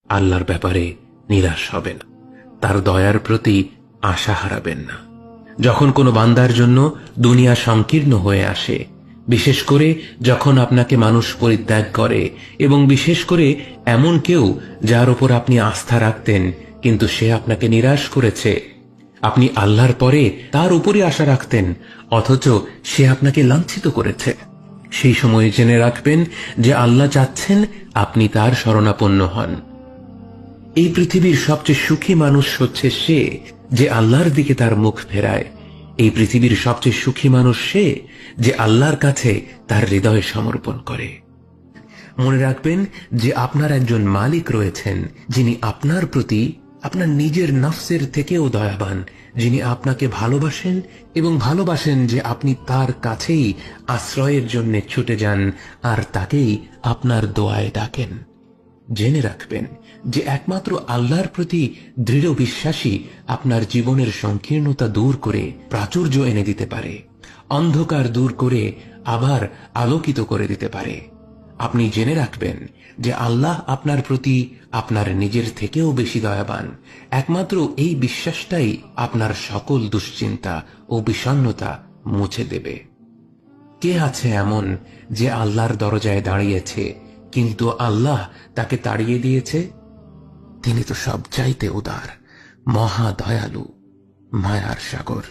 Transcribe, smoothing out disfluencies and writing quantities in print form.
আল্লাহর ব্যাপারে নিরাশ হবেন না, তার দয়ার প্রতি আশা হারাবেন না। যখন কোনো বান্দার জন্য দুনিয়া সংকীর্ণ হয়ে আসে, বিশেষ করে যখন আপনাকে মানুষ পরিত্যাগ করে, এবং বিশেষ করে এমন কেউ যার উপর আপনি আস্থা রাখতেন কিন্তু সে আপনাকে নিরাশ করেছে, আপনি আল্লাহর পরে তার উপরই আশা রাখতেন অথচ সে আপনাকে লাঞ্ছিত করেছে, সেই সময়ে জেনে রাখবেন যে আল্লাহ চাচ্ছেন আপনি তার শরণাপন্ন হন। এই পৃথিবীর সবচেয়ে সুখী মানুষ হচ্ছে সে যে আল্লাহর দিকে তার মুখ ফেরায়। এই পৃথিবীর সবচেয়ে সুখী মানুষ সে যে আল্লাহর কাছে তার হৃদয় সমর্পণ করে। মনে রাখবেন যে আপনার একজন মালিক রয়েছেন যিনি আপনার প্রতি আপনার নিজের নফসের থেকেও দয়াবান, যিনি আপনাকে ভালোবাসেন এবং ভালোবাসেন যে আপনি তার কাছেই আশ্রয়ের জন্য ছুটে যান আর তাকেই আপনার দোয়ায় ডাকেন। জেনে রাখবেন যে একমাত্র আল্লাহর প্রতি দৃঢ় বিশ্বাসী আপনার জীবনের সংকীর্ণতা দূর করে প্রাচুর্য এনে দিতে পারে, অন্ধকার দূর করে আবার আলোকিত করে দিতে পারে। আপনি জেনে রাখবেন যে আল্লাহ আপনার প্রতি আপনার নিজের থেকেও বেশি দয়াবান। একমাত্র এই বিশ্বাসটাই আপনার সকল দুশ্চিন্তা ও বিষণ্ণতা মুছে দেবে। কে আছে এমন যে আল্লাহর দরজায় দাঁড়িয়েছে কিন্তু আল্লাহ তাকে তাড়িয়ে দিয়েছে? তিনি তো সবচাইতে উদার, মহা দয়ালু, মায়ার সাগর।